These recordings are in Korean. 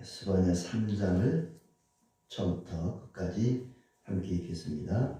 스바냐 3장을 처음부터 끝까지 함께 읽겠습니다.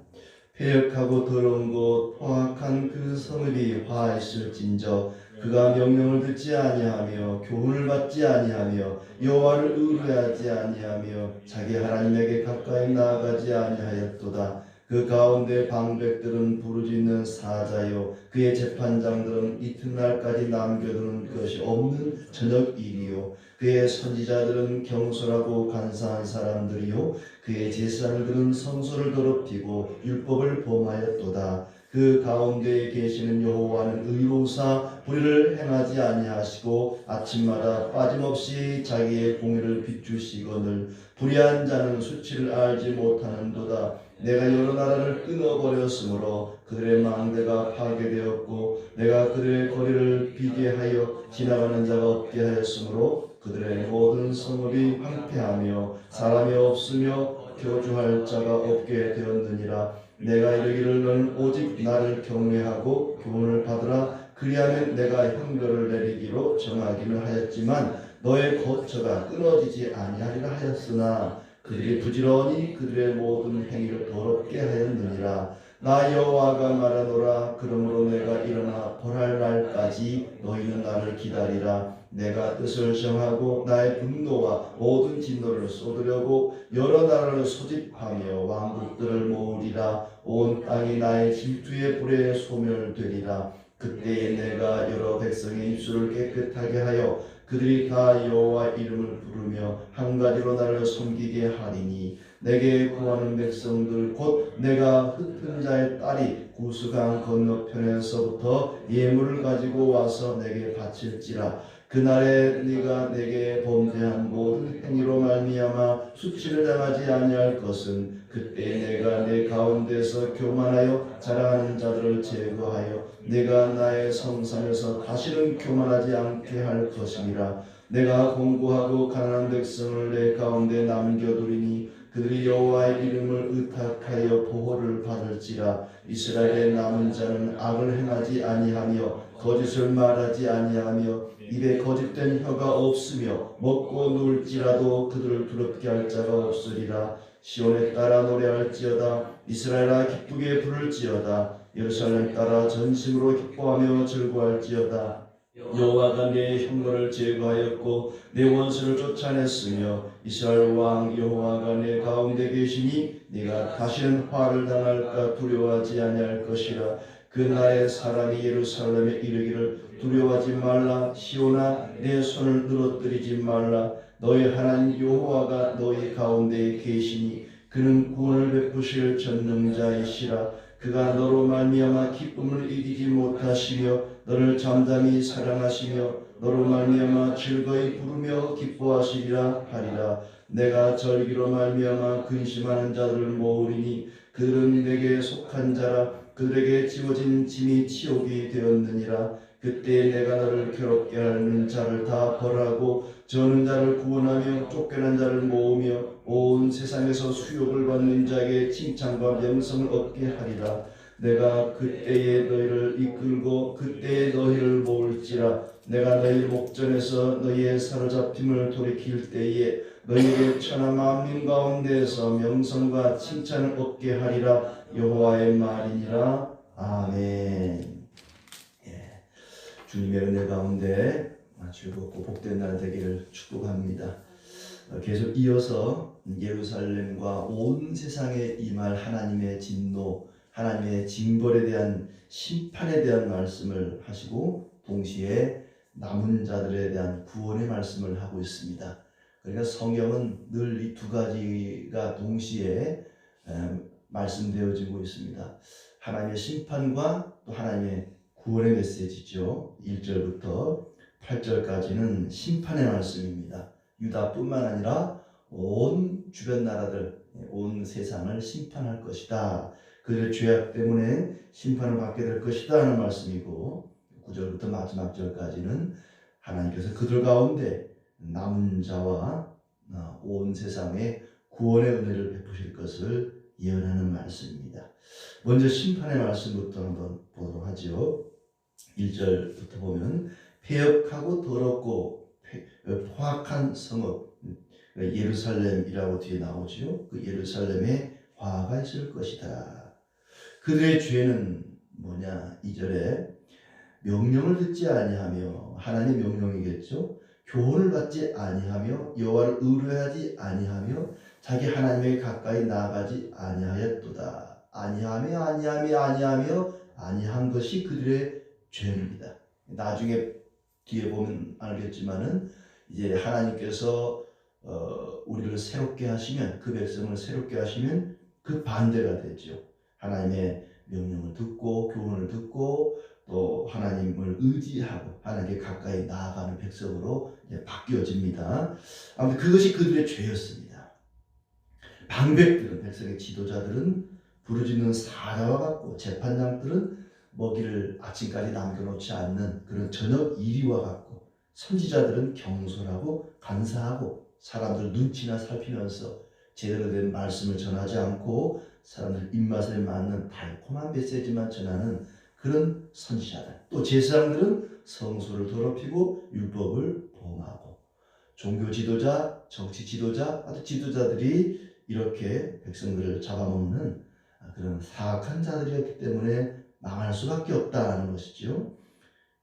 패역하고 더러운 곳 포악한 그 성읍이 화했을진저 그가 명령을 듣지 아니하며 교훈을 받지 아니하며 여호와를 의뢰하지 아니하며 자기 하나님에게 가까이 나아가지 아니하였도다. 그 가운데 방백들은 부르짖는 사자요 그의 재판장들은 이튿날까지 남겨두는 것이 없는 저녁 일이요 그의 선지자들은 경솔하고 간사한 사람들이요 그의 제사장들은 성소를 더럽히고 율법을 범하였도다. 그 가운데에 계시는 여호와는 의로우사 불의를 행하지 아니하시고 아침마다 빠짐없이 자기의 공의를 비추시거늘 불의한 자는 수치를 알지 못하는도다. 내가 여러 나라를 끊어버렸으므로 그들의 망대가 파괴되었고 내가 그들의 거리를 비게 하여 지나가는 자가 없게 하였으므로 그들의 모든 성읍이 황폐하며 사람이 없으며 교주할 자가 없게 되었느니라. 내가 이르기를 너는 오직 나를 경외하고 교훈을 받으라. 그리하면 내가 형벌을 내리기로 정하기는 하였지만 너의 거처가 끊어지지 아니하리라 하였으나 그들이 부지런히 그들의 모든 행위를 더럽게 하였느니라. 나 여호와가 말하노라. 그러므로 내가 일어나 벌할 날까지 너희는 나를 기다리라. 내가 뜻을 정하고 나의 분노와 모든 진노를 쏟으려고 여러 나라를 소집하며 왕국들을 모으리라. 온 땅이 나의 질투의 불에 소멸되리라. 그때에 내가 여러 백성의 입술을 깨끗하게 하여 그들이 다 여호와 이름을 부르며 한 가지로 나를 섬기게 하리니 내게 구하는 백성들 곧 내가 흩은 자의 딸이 구스강 건너편에서부터 예물을 가지고 와서 내게 바칠지라. 그날에 네가 내게 범죄한 모든 행위로 말미암아 수치를 당하지 아니할 것은 그때 내가 내 가운데서 교만하여 자랑하는 자들을 제거하여 내가 나의 성산에서 다시는 교만하지 않게 할 것이니라. 내가 공고하고 가난한 백성을 내 가운데 남겨두리니 그들이 여호와의 이름을 의탁하여 보호를 받을지라. 이스라엘의 남은 자는 악을 행하지 아니하며 거짓을 말하지 아니하며 입에 거짓된 혀가 없으며 먹고 누울지라도 그들을 두렵게 할 자가 없으리라. 시온에 따라 노래할지어다. 이스라엘아 기쁘게 부를지어다. 예루살렘 따라 전심으로 기뻐하며 즐거워할지어다. 여호와가 내 형벌을 제거하였고 내 원수를 쫓아냈으며 이스라엘 왕 여호와가 내 가운데 계시니 네가 다시는 화를 당할까 두려워하지 아니할 것이라. 그날에 사람이 예루살렘에 이르기를 두려워하지 말라. 시온아 내 손을 늘어뜨리지 말라. 너희 하나님 여호와가 너희 가운데에 계시니 그는 구원을 베푸실 전능자이시라. 그가 너로 말미암아 기쁨을 이기지 못하시며 너를 잠잠히 사랑하시며 너로 말미암아 즐거이 부르며 기뻐하시리라 하리라. 내가 절기로 말미암아 근심하는 자들을 모으리니 그들은 내게 속한 자라. 그들에게 지워진 짐이 치욕이 되었느니라. 그때 내가 너를 괴롭게 하는 자를 다 벌하고 저는 자를 구원하며 쫓겨난 자를 모으며 온 세상에서 수욕을 받는 자에게 칭찬과 명성을 얻게 하리라. 내가 그때에 너희를 이끌고 그때에 너희를 모을지라. 내가 너희 목전에서 너희의 사로잡힘을 돌이킬 때에 너희에게 천하 만민 가운데에서 명성과 칭찬을 얻게 하리라. 여호와의 말이니라. 아멘. 주님의 은혜 가운데 즐겁고 복된 날 되기를 축복합니다. 계속 이어서 예루살렘과 온 세상에 임할 하나님의 진노, 하나님의 징벌에 대한 심판에 대한 말씀을 하시고 동시에 남은 자들에 대한 구원의 말씀을 하고 있습니다. 그러니까 성경은 늘 이 두 가지가 동시에 말씀되어지고 있습니다. 하나님의 심판과 또 하나님의 구원의 메시지죠. 1절부터 8절까지는 심판의 말씀입니다. 유다뿐만 아니라 온 주변 나라들, 온 세상을 심판할 것이다. 그들의 죄악 때문에 심판을 받게 될 것이다 하는 말씀이고 9절부터 마지막 절까지는 하나님께서 그들 가운데 남은 자와 온 세상에 구원의 은혜를 베푸실 것을 예언하는 말씀입니다. 먼저 심판의 말씀부터 한번 보도록 하죠. 1절부터 보면 패역하고 더럽고 포악한 성읍, 예루살렘이라고 뒤에 나오죠. 그 예루살렘에 화가 있을 것이다. 그들의 죄는 뭐냐? 2절에 명령을 듣지 아니하며, 하나님의 명령이겠죠. 교훈을 받지 아니하며 여호와를 의뢰하지 아니하며 자기 하나님에게 가까이 나아가지 아니하였도다. 아니한 것이 그들의 죄입니다. 나중에 뒤에 보면 알겠지만은 이제 하나님께서 우리를 새롭게 하시면, 그 백성을 새롭게 하시면 그 반대가 되죠. 하나님의 명령을 듣고 교훈을 듣고 또 하나님을 의지하고 하나님께 가까이 나아가는 백성으로 바뀌어집니다. 아무튼 그것이 그들의 죄였습니다. 방백들은, 백성의 지도자들은 부르짖는 사자와 같고, 재판장들은 먹이를 아침까지 남겨놓지 않는 그런 저녁 이리와 같고, 선지자들은 경솔하고 간사하고 사람들 눈치나 살피면서 제대로 된 말씀을 전하지 않고 사람들 입맛에 맞는 달콤한 메시지만 전하는 그런 선지자들, 또 제사장들은 성소를 더럽히고 율법을 범하고, 종교 지도자, 정치 지도자, 아주 지도자들이 이렇게 백성들을 잡아먹는 그런 사악한 자들이었기 때문에 망할 수밖에 없다는 것이죠.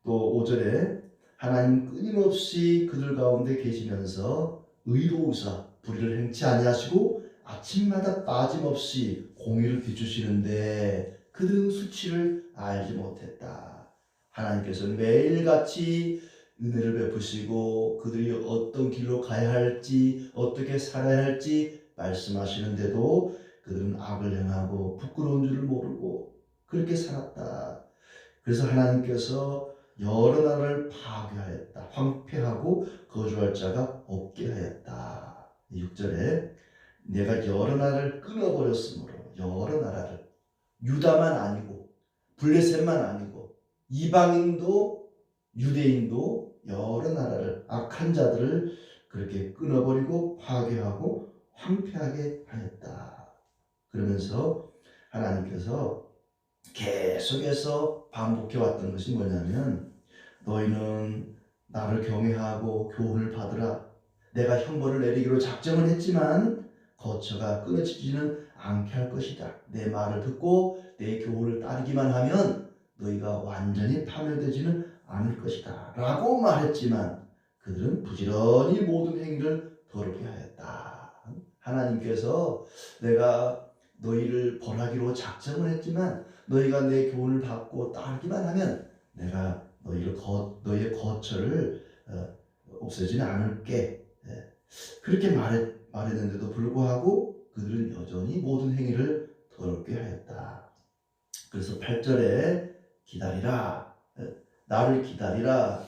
또 5절에 하나님 끊임없이 그들 가운데 계시면서 의로우사 불의를 행치 아니하시고 아침마다 빠짐없이 공의를 비추시는데 그들은 수치를 알지 못했다. 하나님께서는 매일같이 은혜를 베푸시고 그들이 어떤 길로 가야 할지, 어떻게 살아야 할지 말씀하시는데도 그들은 악을 행하고 부끄러운 줄을 모르고 그렇게 살았다. 그래서 하나님께서 여러 나라를 파괴하였다. 황폐하고 거주할 자가 없게 하였다. 6절에 내가 여러 나라를 끊어버렸으므로, 여러 나라를, 유다만 아니고 블레셋만 아니고 이방인도 유대인도 여러 나라를, 악한 자들을 그렇게 끊어버리고 파괴하고 황폐하게 하였다. 그러면서 하나님께서 계속해서 반복해 왔던 것이 뭐냐면, 너희는 나를 경외하고 교훈을 받으라. 내가 형벌을 내리기로 작정을 했지만 거처가 끊어지지는 않게 할 것이다. 내 말을 듣고 내 교훈을 따르기만 하면 너희가 완전히 파멸되지는 않을 것이다 라고 말했지만 그들은 부지런히 모든 행위를 더럽게 하였다. 하나님께서 내가 너희를 벌하기로 작정을 했지만 너희가 내 교훈을 받고 따르기만 하면 내가 너희의 거처를 없애지는 않을게. 그렇게 말했는데도 불구하고 그들은 여전히 모든 행위를 더럽게 하였다. 그래서 8절에 기다리라. 나를 기다리라.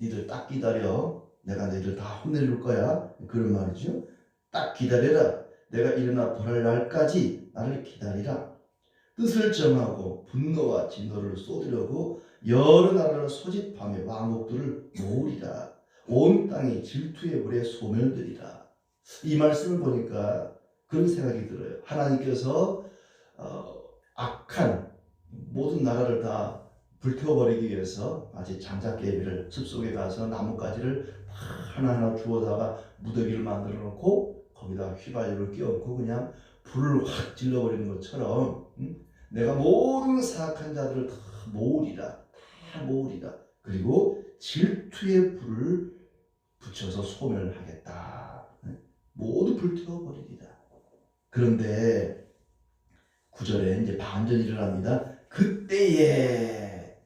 니들 딱 기다려. 내가 너희를 다 혼내줄 거야. 그런 말이죠. 딱 기다려라. 내가 일어나 벌할 날까지 나를 기다리라. 뜻을 정하고 분노와 진노를 쏟으려고 여러 나라를 소집하며 왕국들을 모으리라. 온 땅이 질투의 불에 소멸되리라. 이 말씀을 보니까 그런 생각이 들어요. 하나님께서 악한 모든 나라를 다 불태워버리기 위해서 마치 장작개비를 숲속에 가서 나뭇가지를 하나하나 주워다가 무더기를 만들어 놓고 거기다 휘발유를 끼얹고 그냥 불을 확 질러버리는 것처럼 내가 모든 사악한 자들을 다 모으리라. 그리고 질투의 불을 붙여서 소멸하겠다. 모두 불태워버리리라. 그런데 9절에 이제 반전이 일어납니다. 그때에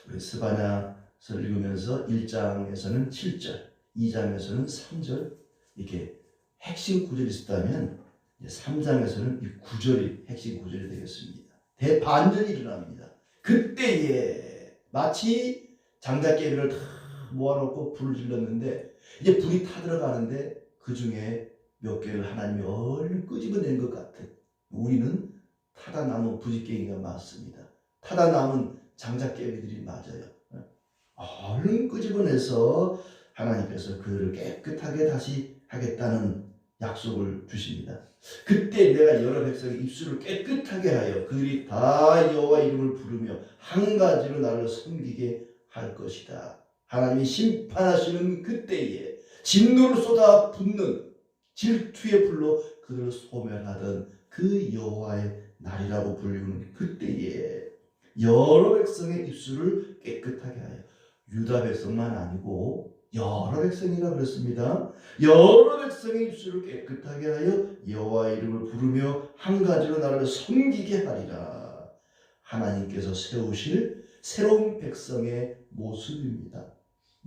우리 스바냐서를 읽으면서 1장에서는 7절, 2장에서는 3절 이렇게 핵심 구절이 있었다면 3장에서는 이 구절이 핵심 구절이 되겠습니다. 대반전이 일어납니다. 그때에 마치 장작개비를 다 모아놓고 불을 질렀는데 이제 불이 타들어가는데 그 중에 몇 개를 하나님이 얼른 끄집어낸 것 같은, 우리는 타다 남은 부지깽이가 맞습니다. 타다 남은 장작개비들이 맞아요. 얼른 끄집어내서 하나님께서 그들을 깨끗하게 다시 하겠다는 약속을 주십니다. 그때 내가 여러 백성의 입술을 깨끗하게 하여 그들이 다 여호와 이름을 부르며 한 가지로 나를 섬기게 할 것이다. 하나님이 심판하시는 그때에 진노를 쏟아 붓는 질투의 불로 그들을 소멸하던 그 여호와의 날이라고 불리는 그때에 여러 백성의 입술을 깨끗하게 하여, 유다 백성만 아니고 여러 백성이라 그랬습니다. 여러 백성의 입술을 깨끗하게 하여 여호와의 이름을 부르며 한 가지로 나를 섬기게 하리라. 하나님께서 세우실 새로운 백성의 모습입니다.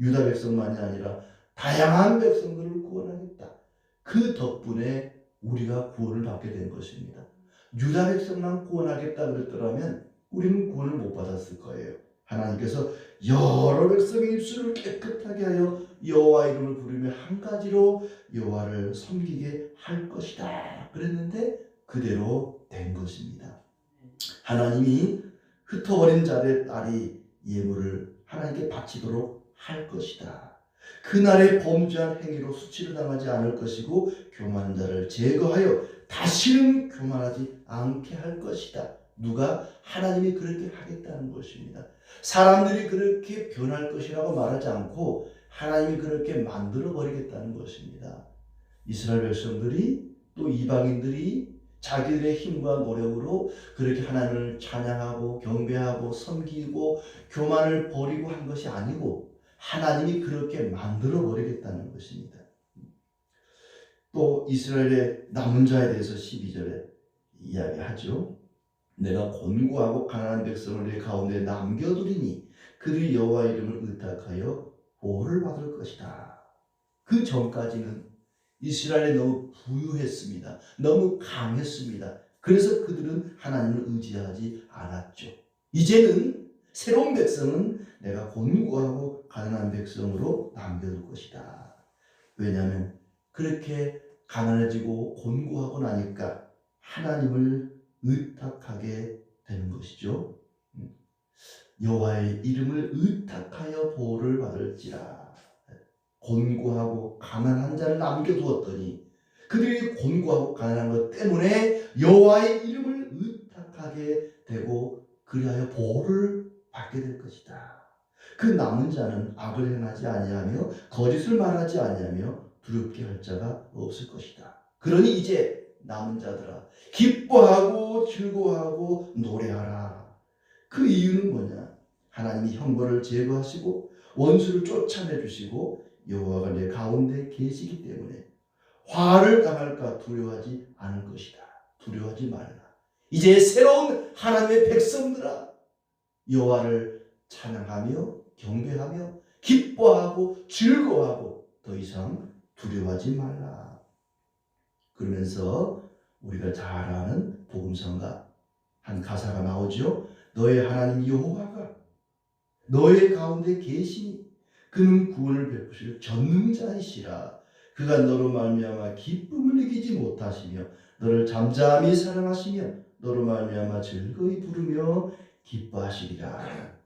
유다 백성만이 아니라 다양한 백성들을 구원하겠다. 그 덕분에 우리가 구원을 받게 된 것입니다. 유다 백성만 구원하겠다 그랬더라면 우리는 구원을 못 받았을 거예요. 하나님께서 여러 백성의 입술을 깨끗하게 하여 여호와 이름을 부르며 한 가지로 여호와를 섬기게 할 것이다 그랬는데 그대로 된 것입니다. 하나님이 흩어버린 자들의 딸이 예물을 하나님께 바치도록 할 것이다. 그날의 범죄한 행위로 수치를 당하지 않을 것이고 교만한 자를 제거하여 다시는 교만하지 않게 할 것이다. 누가? 하나님이 그렇게 하겠다는 것입니다. 사람들이 그렇게 변할 것이라고 말하지 않고 하나님이 그렇게 만들어 버리겠다는 것입니다. 이스라엘 백성들이 또 이방인들이 자기들의 힘과 노력으로 그렇게 하나님을 찬양하고 경배하고 섬기고 교만을 버리고 한 것이 아니고 하나님이 그렇게 만들어 버리겠다는 것입니다. 또 이스라엘의 남은 자에 대해서 12절에 이야기하죠. 내가 곤고하고 가난한 백성을 내 가운데 남겨두리니 그들이 여호와 이름을 의탁하여 보호를 받을 것이다. 그 전까지는 이스라엘이 너무 부유했습니다. 너무 강했습니다. 그래서 그들은 하나님을 의지하지 않았죠. 이제는 새로운 백성은 내가 곤고하고 가난한 백성으로 남겨둘 것이다. 왜냐하면 그렇게 가난해지고 곤고하고 나니까 하나님을 의탁하게 되는 것이죠. 여호와의 이름을 의탁하여 보호를 받을지라. 곤고하고 가난한 자를 남겨두었더니 그들이 곤고하고 가난한 것 때문에 여호와의 이름을 의탁하게 되고 그리하여 보호를 받게 될 것이다. 그 남은 자는 악을 행하지 아니하며 거짓을 말하지 아니하며 두렵게 할 자가 없을 것이다. 그러니 이제 남은 자들아 기뻐하고 즐거워하고 노래하라. 그 이유는 뭐냐? 하나님이 형벌을 제거하시고 원수를 쫓아내주시고 여호와가 내 가운데 계시기 때문에 화를 당할까 두려워하지 않을 것이다. 두려워하지 말라. 이제 새로운 하나님의 백성들아 여호와를 찬양하며 경배하며 기뻐하고 즐거워하고 더 이상 두려워하지 말라. 그러면서 우리가 잘 아는 복음성가 한 가사가 나오죠. 너의 하나님 여호와가 너의 가운데 계시니 그는 구원을 베푸실 전능자이시라. 그가 너로 말미암아 기쁨을 이기지 못하시며 너를 잠잠히 사랑하시며 너로 말미암아 즐거이 부르며 기뻐하시리라.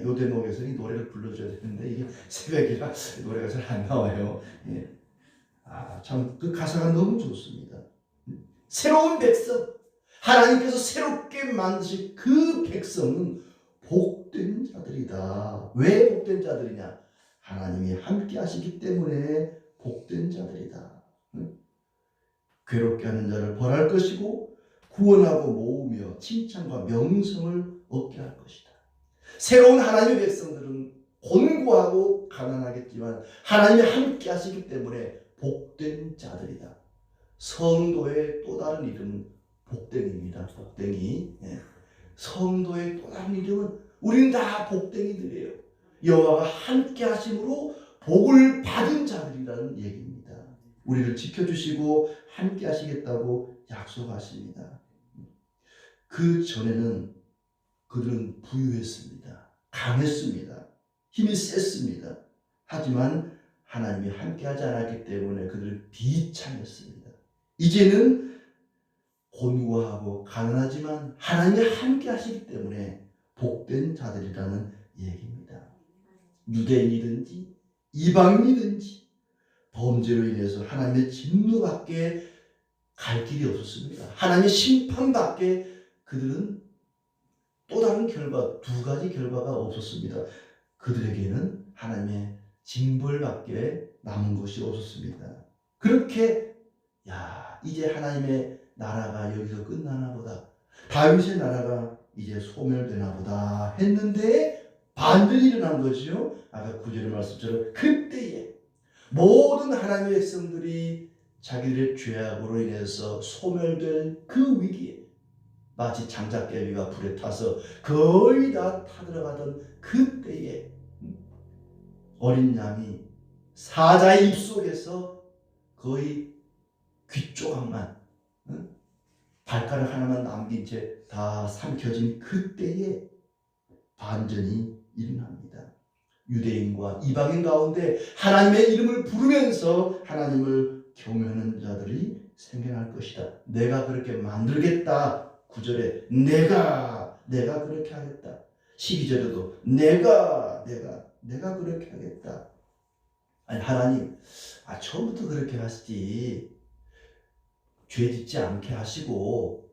요 대목에서 이 노래를 불러줘야 되는데 이게 새벽이라 노래가 잘 안 나와요. 예. 참 그 가사가 너무 좋습니다. 새로운 백성, 하나님께서 새롭게 만드신 그 백성은 복된 자들이다. 왜 복된 자들이냐? 하나님이 함께 하시기 때문에 복된 자들이다. 괴롭게 하는 자를 벌할 것이고 구원하고 모으며 칭찬과 명성을 얻게 할 것이다. 새로운 하나님의 백성들은 곤고하고 가난하겠지만 하나님이 함께 하시기 때문에 복된 자들이다. 성도의 또 다른 이름은 복댕입니다. 복댕이. 성도의 또 다른 이름은 우리는 다 복댕이들이에요. 여호와가 함께 하심으로 복을 받은 자들이라는 얘기입니다. 우리를 지켜주시고 함께 하시겠다고 약속하십니다. 그 전에는 그들은 부유했습니다. 강했습니다. 힘이 셌습니다. 하지만 하나님이 함께하지 않았기 때문에 그들을 비참했습니다. 이제는 곤고하고 가난하지만 하나님이 함께 하시기 때문에 복된 자들이라는 얘기입니다. 유대인이든지 이방인이든지 범죄로 인해서 하나님의 진노밖에 갈 길이 없었습니다. 하나님의 심판밖에 그들은 또 다른 결과, 두 가지 결과가 없었습니다. 그들에게는 하나님의 징벌밖에 남은 것이 없었습니다. 그렇게 이제 하나님의 나라가 여기서 끝나나 보다, 다윗의 나라가 이제 소멸되나 보다 했는데 반전이 일어난 것이요. 아까 9절의 말씀처럼 그때에 모든 하나님의 백성들이 자기들의 죄악으로 인해서 소멸될 그 위기에, 마치 장작개비가 불에 타서 거의 다 타들어가던 그때에 어린 양이 사자의 입속에서 거의 귀조각만, 발가락 하나만 남긴 채 다 삼켜진 그때에 반전이 일어납니다. 유대인과 이방인 가운데 하나님의 이름을 부르면서 하나님을 경외하는 자들이 생겨날 것이다. 내가 그렇게 만들겠다. 9절에 내가 그렇게 하겠다. 12절에도 내가 그렇게 하겠다. 아니, 하나님 처음부터 그렇게 하시지, 죄 짓지 않게 하시고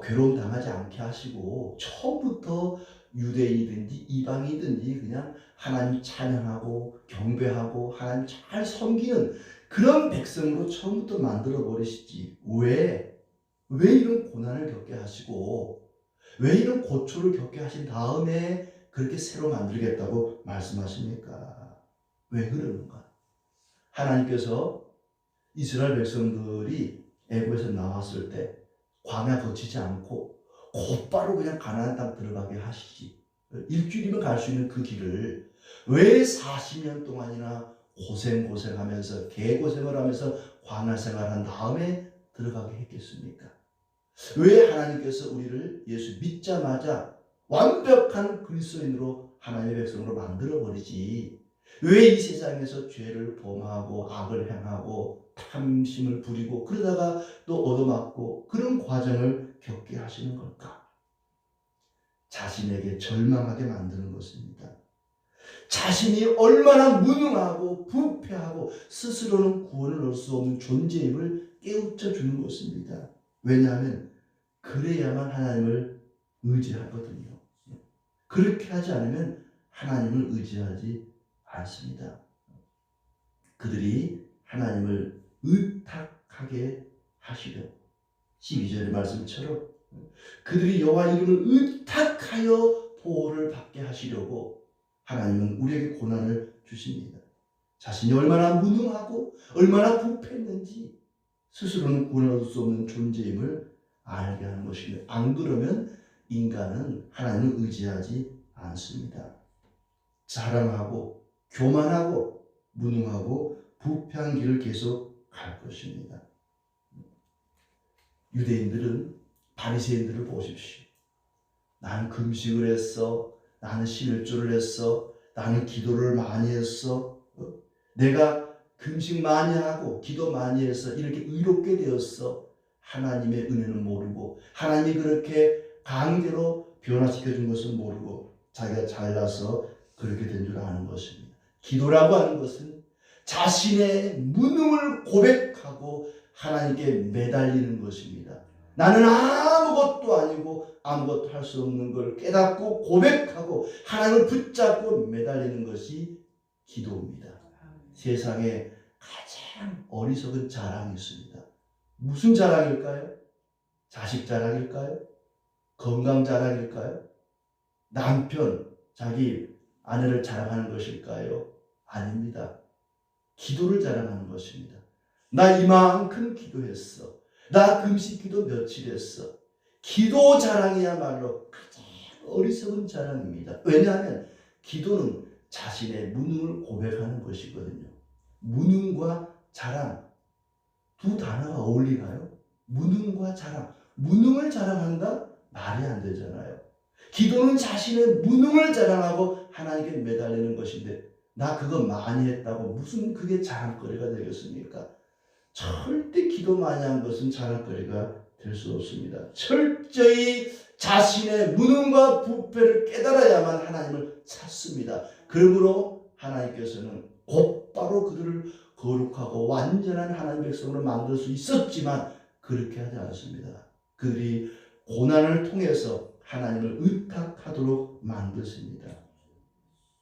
괴로움 당하지 않게 하시고 처음부터 유대인이든지 이방이든지 그냥 하나님 찬양하고 경배하고 하나님 잘 섬기는 그런 백성으로 처음부터 만들어 버리시지, 왜 이런 고난을 겪게 하시고 왜 이런 고초를 겪게 하신 다음에 그렇게 새로 만들겠다고 말씀하십니까? 왜 그러는가? 하나님께서 이스라엘 백성들이 애굽에서 나왔을 때 광야 거치지 않고 곧바로 그냥 가나안 땅 들어가게 하시지, 일주일이면 갈 수 있는 그 길을 왜 40년 동안이나 고생하면서 개고생을 하면서 광야 생활한 다음에 들어가게 했겠습니까? 왜 하나님께서 우리를 예수 믿자마자 완벽한 그리스도인으로 하나님의 백성으로 만들어버리지, 왜 이 세상에서 죄를 범하고 악을 행하고 탐심을 부리고 그러다가 또 얻어맞고 그런 과정을 겪게 하시는 걸까? 자신에게 절망하게 만드는 것입니다. 자신이 얼마나 무능하고 부패하고 스스로는 구원을 얻을 수 없는 존재임을 깨우쳐 주는 것입니다. 왜냐하면 그래야만 하나님을 의지하거든요. 그렇게 하지 않으면 하나님을 의지하지 않습니다. 그들이 하나님을 의탁하게 하시려, 12절의 말씀처럼 그들이 여호와 이름을 의탁하여 보호를 받게 하시려고 하나님은 우리에게 고난을 주십니다. 자신이 얼마나 무능하고 얼마나 부패했는지 스스로는 구원을 얻을 수 없는 존재임을 알게 하는 것입니다. 안 그러면 인간은 하나님을 의지하지 않습니다. 자랑하고 교만하고 무능하고 부패한 길을 계속 갈 것입니다. 유대인들은 바리새인들을 보십시오. 나는 금식을 했어. 나는 11조를 했어. 나는 기도를 많이 했어. 내가 금식 많이 하고 기도 많이 해서 이렇게 의롭게 되었어. 하나님의 은혜는 모르고 하나님이 그렇게 강제로 변화시켜준 것은 모르고 자기가 잘나서 그렇게 된 줄 아는 것입니다. 기도라고 하는 것은 자신의 무능을 고백하고 하나님께 매달리는 것입니다. 나는 아무것도 아니고 아무것도 할 수 없는 걸 깨닫고 고백하고 하나님을 붙잡고 매달리는 것이 기도입니다. 세상에 가장 어리석은 자랑이 있습니다. 무슨 자랑일까요? 자식 자랑일까요? 건강 자랑일까요? 남편, 자기 아내를 자랑하는 것일까요? 아닙니다. 기도를 자랑하는 것입니다. 나 이만큼 기도했어. 나 금식 기도 며칠 했어. 기도 자랑이야말로 가장 어리석은 자랑입니다. 왜냐하면 기도는 자신의 무능을 고백하는 것이거든요. 무능과 자랑, 두 단어가 어울리나요? 무능과 자랑. 무능을 자랑한다? 말이 안 되잖아요. 기도는 자신의 무능을 자랑하고 하나님께 매달리는 것인데 나 그거 많이 했다고 무슨 그게 자랑거리가 되겠습니까? 절대 기도 많이 한 것은 자랑거리가 될 수 없습니다. 철저히 자신의 무능과 부패를 깨달아야만 하나님을 찾습니다. 그러므로 하나님께서는 곧바로 그들을 거룩하고 완전한 하나님 백성으로 만들 수 있었지만 그렇게 하지 않습니다. 그들이 고난을 통해서 하나님을 의탁하도록 만드십니다.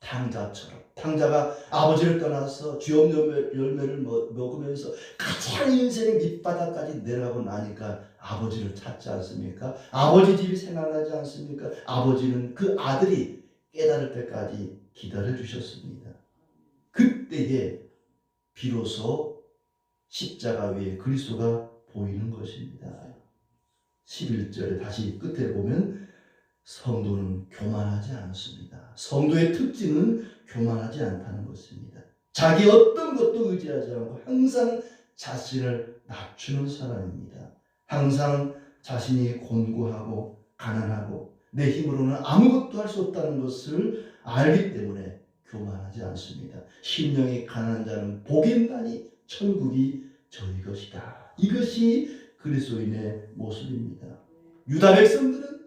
탕자처럼, 탕자가 아버지를 떠나서 주엽 열매를 먹으면서 가장 인생의 밑바닥까지 내려가고 나니까 아버지를 찾지 않습니까? 아버지 집이 생각나지 않습니까? 아버지는 그 아들이 깨달을 때까지 기다려 주셨습니다. 그때에 비로소 십자가 위에 그리스도가 보이는 것입니다. 11절에 다시 끝에 보면 성도는 교만하지 않습니다. 성도의 특징은 교만하지 않다는 것입니다. 자기 어떤 것도 의지하지 않고 항상 자신을 낮추는 사람입니다. 항상 자신이 곤고하고 가난하고 내 힘으로는 아무것도 할 수 없다는 것을 알기 때문에 교만하지 않습니다. 심령이 가난한 자는 복이 있나니 천국이 저희 것이다. 이것이 그리스도인의 모습입니다. 유다 백성들은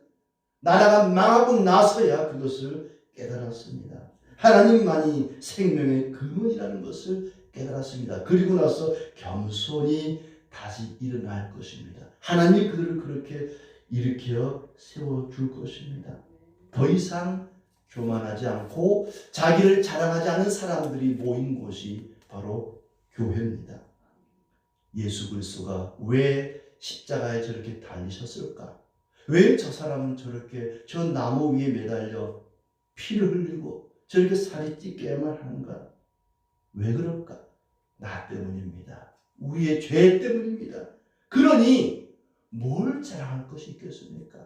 나라가 망하고 나서야 그것을 깨달았습니다. 하나님만이 생명의 근원이라는 것을 깨달았습니다. 그리고 나서 겸손히 다시 일어날 것입니다. 하나님이 그들을 그렇게 일으켜 세워줄 것입니다. 더 이상 교만하지 않고 자기를 자랑하지 않은 사람들이 모인 곳이 바로 교회입니다. 예수 그리스도가 왜 십자가에 저렇게 달리셨을까? 왜 저 사람은 저렇게 저 나무 위에 매달려 피를 흘리고 저렇게 살이 찢게만 하는가? 왜 그럴까? 나 때문입니다. 우리의 죄 때문입니다. 그러니 뭘 자랑할 것이 있겠습니까?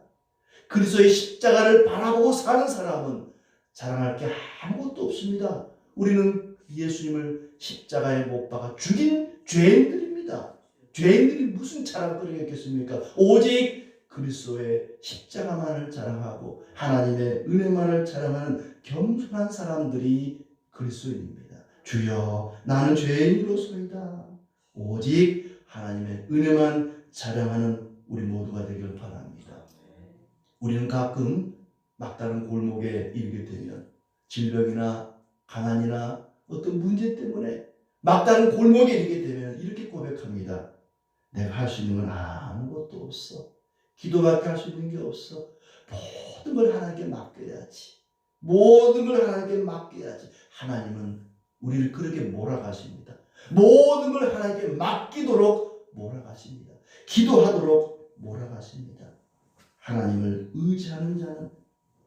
그리스도의 십자가를 바라보고 사는 사람은 자랑할 게 아무것도 없습니다. 우리는 예수님을 십자가에 못 박아 죽인 죄인들입니다. 죄인들이 무슨 자랑거리가 있겠습니까? 오직 그리스도의 십자가만을 자랑하고 하나님의 은혜만을 자랑하는 겸손한 사람들이 그리스도인입니다. 주여 나는 죄인으로서이다. 오직 하나님의 은혜만 자랑하는 우리 모두가 되길 바랍니다. 우리는 가끔 막다른 골목에 이르게 되면 질병이나 가난이나 어떤 문제 때문에 막다른 골목에 이르게 되면 이렇게 고백합니다. 내가 할 수 있는 건 아무것도 없어. 기도밖에 할 수 있는 게 없어. 모든 걸 하나님께 맡겨야지. 모든 걸 하나님께 맡겨야지. 하나님은 우리를 그렇게 몰아가십니다. 모든 걸 하나님께 맡기도록 몰아가십니다. 기도하도록 몰아가십니다. 하나님을 의지하는 자는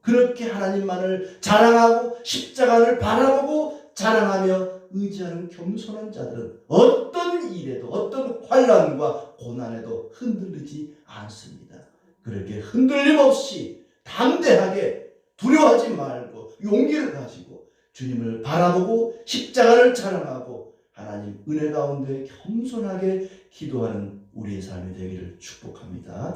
그렇게 하나님만을 자랑하고 십자가를 바라보고 자랑하며 의지하는 겸손한 자들은 어떤 일에도 어떤 환난과 고난에도 흔들리지 않습니다. 그렇게 흔들림 없이 담대하게 두려워하지 말고 용기를 가지고 주님을 바라보고 십자가를 자랑하고 하나님 은혜 가운데 겸손하게 기도하는 우리의 삶이 되기를 축복합니다.